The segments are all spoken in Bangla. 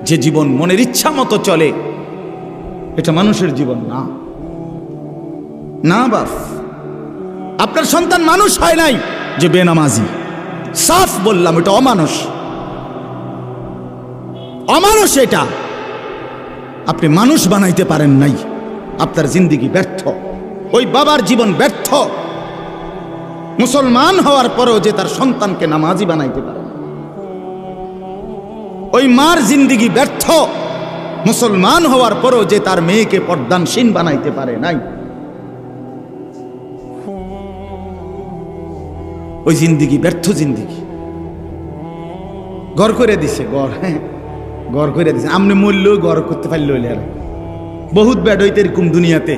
যে জীবন মনের ইচ্ছা মতো চলে, এটা মানুষের জীবন না। না বাপ, আপনার সন্তান মানুষ হয় নাই যে বেনামাজি। সাফ বললাম, এটা অমানুষ, অমানুষ। এটা আপনি মানুষ বানাইতে পারেন নাই, আপনার জিন্দেগি ব্যর্থ। ওই বাবার জীবন ব্যর্থ, মুসলমান হওয়ার পরেও যে তার সন্তানকে নামাজি বানাইতে পারে। ওই মার জিন্দেগি ব্যর্থ, মুসলমান হওয়ার পরেও যে তার মেয়েকে পর্দানশীল বানাইতে পারে নাই। ওই জিন্দেগি ব্যর্থ জিন্দেগি। ঘর করে দিছে, ঘর করে দিছে। আপনি মরলেও ঘর করতে পারলে বহুত ব্যাড হইতে এরকম দুনিয়াতে।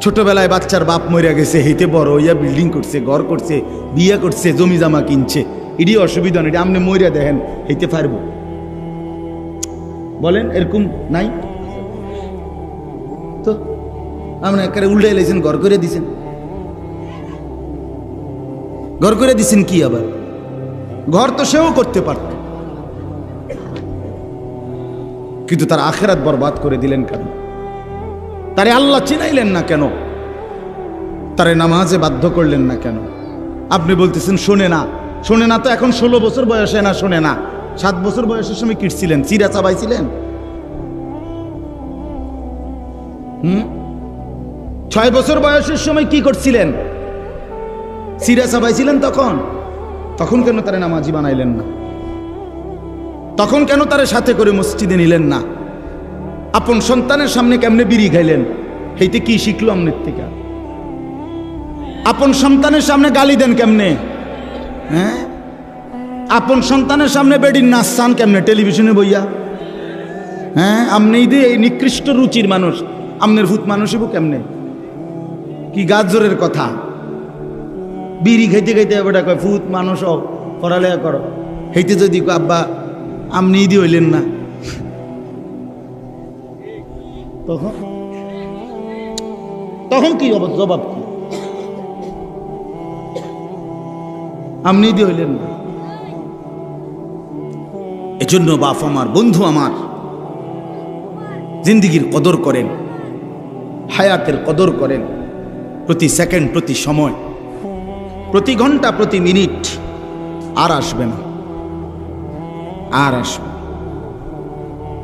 ছোটবেলায় বাচ্চার বাপ মরিয়া গেছে, হেইতে বড় হইয়া বিল্ডিং করছে, ঘর করছে, বিয়ে করছে, জমি জামা কিনছে। এটি অসুবিধা নেই, আপনি মরিয়া দেখেন হইতে পারবো? বলেন, এরকম নাই তো? আপনি একেবারে উল্টে এলেছেন, ঘর করে দিছেন। ঘর করে দিছেন কি আবার? ঘর তো সেও করতে পারত, কিন্তু তার আখেরাত বরবাদ করে দিলেন কেন? তারে আল্লাহ চিনাইলেন না কেন? তারে নামাজে বাধ্য করলেন না কেন? আপনি বলতেছেন শোনে না, শোনে না। তো এখন 16 বছর বয়সে না শোনে না, 7 বছর বয়সের সময় কিটছিলেন, চিরা চাবাইছিলেন। 6 বছর বয়সের সময় কি করছিলেন? চিরা চাবাইছিলেন। তখন কেন তারে নামাজি বানাইলেন না? তখন কেন তারে সাথে করে মসজিদে নিলেন না? আপন সন্তানের সামনে কেমনে বিড়ি খাইলেন? এইতে কি শিখলো আপনার থেকে? আপন সন্তানের সামনে গালি দেন কেমনে? হ্যাঁ, আপন সন্তানের সামনে বেডির নাচ চান কেমনে টেলিভিশনে বইয়া? হ্যাঁ, আপনি এই নিকৃষ্ট রুচির মানুষ, আপনার ভূত মানুষ হইব কেমনে? কি গাজরের কথা! বিড়ি খাইতে খাইতে বেটা কয় ভূত মানুষ হোক, পড়ালেখা করো। হেইতে যদি আব্বা আপনি ঈদি হইলেন না, তখন কি জবাব কি? আপনি ঈদি হইলেন না। এজন্য বাপ আমার, বন্ধু আমার, জিন্দিগির কদর করেন, হায়াতের কদর করেন। প্রতি সেকেন্ড, প্রতি সময়, প্রতি ঘন্টা, প্রতি মিনিট আর আসবে না, আর আসবে।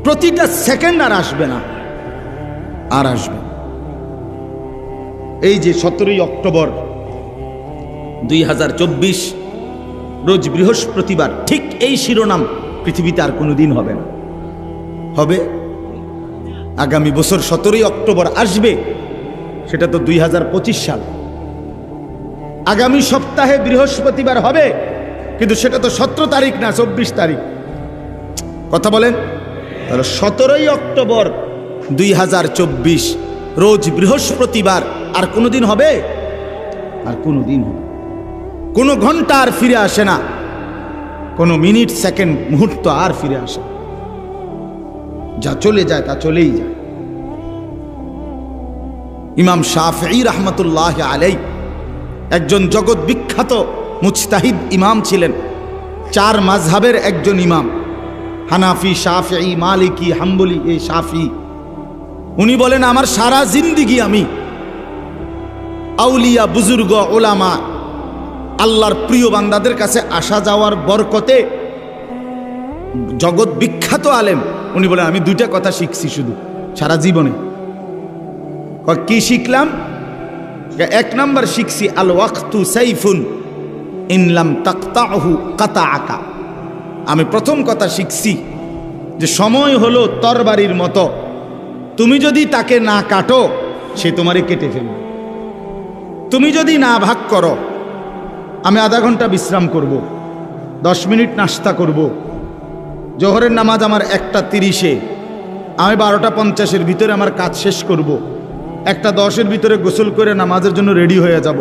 প্রতিটা সেকেন্ড আর আসবে না, আর আসবে। এই যে 17ই অক্টোবর 2024 রোজ বৃহস্পতিবার, ঠিক এই শিরোনাম পৃথিবীতে আর কোনোদিন হবে না। হবে আগামী বছর 17ই অক্টোবর আসবে, সেটা তো 2025 সাল। আগামী সপ্তাহে বৃহস্পতিবার হবে, কিন্তু সেটা তো 17 তারিখ না, 24 তারিখ। কথা বলেন, তাহলে 17ই অক্টোবর 2024 রোজ বৃহস্পতিবার আর কোনোদিন হবে? আর কোনোদিন হবে? কোনো ঘন্টা আর ফিরে আসে না, কোনো মিনিট, সেকেন্ড, মুহূর্ত আর ফিরে আসে। যা চলে যায় তা চলেই যায়। ইমাম শাফিঈ রাহমাতুল্লাহি আলাইহি একজন জগৎ বিখ্যাত মুজতাহিদ ইমাম ছিলেন। 4 মাযহাবের একজন ইমাম, হানাফি, শাফিঈ, মালিকি, হাম্বলি। এই শাফিঈ, উনি বলেন আমার সারা জিন্দেগি আমি আউলিয়া, বুজুর্গ, ওলামা, আল্লাহর প্রিয় বান্দাদের কাছে আসা যাওয়ার বরকতে, জগৎ বিখ্যাত আলেম, উনি বলেন আমি 2টা কথা শিখছি শুধু সারা জীবনে। কি শিখলাম? 1 নাম্বার শিখছি আল ওয়াক্তু সাইফুন ইন লাম তাকতাহু কাতাআকা। আমি প্রথম কথা শিখছি যে সময় হলো তরবারির মতো, তুমি যদি তাকে না কাটো সে তোমারে কেটে ফেলবে। তুমি যদি না ভাগ করো, আমি আধা ঘন্টা বিশ্রাম করব, 10 মিনিট নাস্তা করব, জোহরের নামাজ আমার 1টা 30-এ, আমি 12টা 50-এর ভিতরে আমার কাজ শেষ করব, 1টা 10-এর ভিতরে গোসল করে নামাজের জন্য রেডি হয়ে যাব।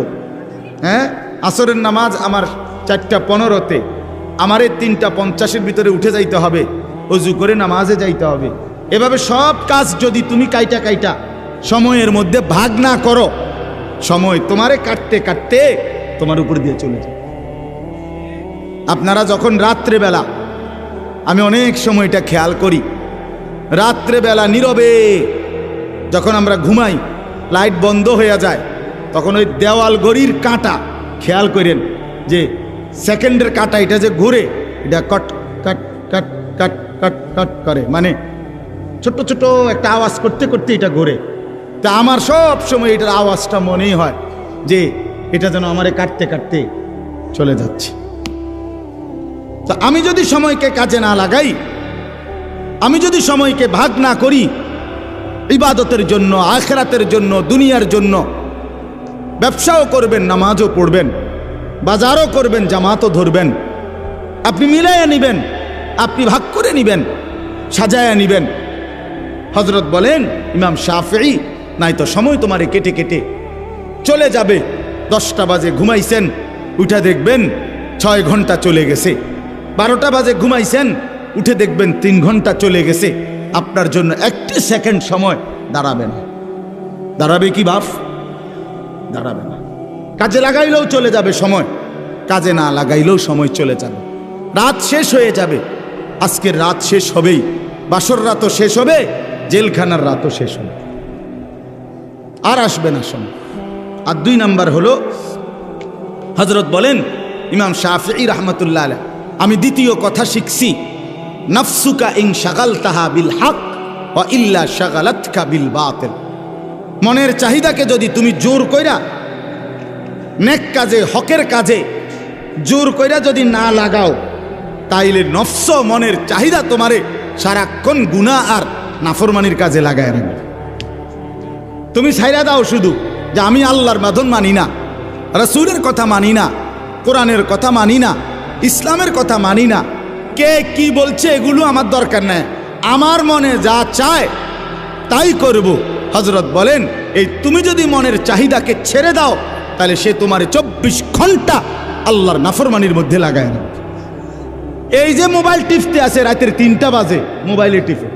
হ্যাঁ, আসরের নামাজ আমার 4টা 15-তে, আমারে 3টা 50-এর ভিতরে উঠে যাইতে হবে, ওযু করে নামাজে যাইতে হবে। এভাবে সব কাজ যদি তুমি কাইটা সময়ের মধ্যে ভাগ না করো, সময় তোমারে কাটতে কাটতে তোমার উপর দিয়ে চলে যায়। আপনারা যখন রাত্রেবেলা আমি অনেক সময় এটা খেয়াল করি, রাত্রেবেলা নীরবে যখন আমরা ঘুমাই, লাইট বন্ধ হয়ে যায়, তখন ওই দেওয়াল ঘড়ির কাঁটা খেয়াল করেন যে সেকেন্ডের কাঁটা এটা যে ঘুরে, এটা কট কাট কাট কাট কাট কাট করে, মানে ছোট্ট ছোট একটা আওয়াজ করতে করতে এটা ঘুরে। তা আমার সব সময় এটার আওয়াজটা মনেই হয় যে এটা যেন আমারে কাটতে কাটতে চলে যাচ্ছে। তা আমি যদি সময়কে কাজে না লাগাই, আমি যদি সময়কে ভাগ না করি ইবাদতের জন্য, আখিরাতের জন্য, দুনিয়ার জন্য, ব্যবসাও করবেন, নামাজও পড়বেন, বাজারও করবেন, জামাতও ধরবেন, আপনি মিলাইয়া নিবেন, আপনি ভাগ করে নিবেন, সাজায়া নিবেন। হযরত বলেন ইমাম শাফিঈ, নাই তো সময় তোমারে কেটে কেটে চলে যাবে। 10টা বাজে ঘুমাইছেন, উঠে দেখবেন 6 ঘন্টা চলে গেছে। 12টা বাজে ঘুমাইছেন, উঠে দেখবেন 3 ঘন্টা চলে গেছে। আপনার জন্য একটি সেকেন্ড সময় দাঁড়াবে না। দাঁড়াবে কি বাপ? দাঁড়াবে না। কাজে লাগাইলেও চলে যাবে সময়, কাজে না লাগাইলেও সময় চলে যাবে। রাত শেষ হয়ে যাবে, আজকের রাত শেষ হবেই, বাসর রাতও শেষ হবে, জেলখানার রাতও শেষ হবে, আর আসবে না সময়। আর 2 নাম্বার হলো, হযরত বলেন ইমাম শাফিঈ রাহমাতুল্লাহ আলাইহি, আমি দ্বিতীয় কথা শিখছি, নাফসুকা ইন শাগালতাহা বিল হক ওয়া ইল্লা শাগালাতকা বিল বাতিল। মনের চাহিদাকে যদি তুমি জোর কইরা নেক কাজে, হকের কাজে জোর কইরা যদি না লাগাও, তাইলে নফস, মনের চাহিদা তোমারে সারাক্ষণ গুনাহ আর নাফরমানির কাজে লাগায় রাখবে। তুমি ছাইরা দাও শুধু যে আমি আল্লাহর বাঁধন মানি না, রাসূলের কথা মানি না, কোরআনের কথা মানি না, ইসলামের কথা মানি না, কে কি বলছে এগুলো আমার দরকার নাই, আমার মনে যা চায় তাই করব। হযরত বলেন এই তুমি যদি মনের চাহিদাকে ছেড়ে দাও, তাহলে সে তোমার 24 ঘন্টা আল্লাহর নাফরমানির মধ্যে লাগায় না। এই যে মোবাইল টিপতে আছে রাতের 3টা বাজে, মোবাইলে টিপে,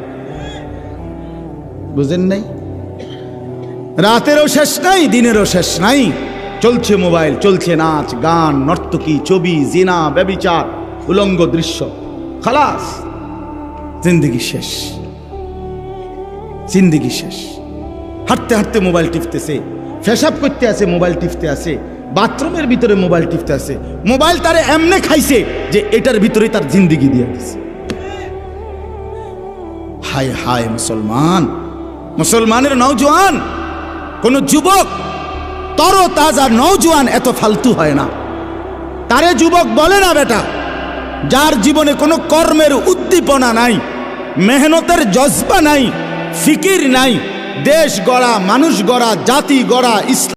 বুঝেন নাই? রাতেরও শেষ নাই, দিনেরও শেষ নাই, চলছে মোবাইল, চলছে নাচ গান, নর্তকী, ছবি, জিনা, ব্যভিচার, উলঙ্গ দৃশ্য, খালাস, জিন্দেগি শেষ, জিন্দেগি শেষ। হাঁটতে হাঁটতে মোবাইল টিপতেছে, পেশাব করতে আছে মোবাইল টিপতে আছে, বাথরুমের ভিতরে মোবাইল টিপতে আছে। মোবাইল তারে এমনে খাইছে যে এটার ভিতরে তার জিন্দেগি দিয়ে দিছে। হায় হায় মুসলমান, মুসলমানের নওজোয়ান, কোন যুবক তর তাজা নওজোয়ান এত ফালতু হয় না। তারে যুবক বলে না বেটা, যার জীবনে কোনো কর্মের উদ্দীপনা নাই, মেহনতের জজবা নাই, ফিকির নাই, দেশ গড়া, মানুষ গড়া, জাতি গড়া, ইসলাম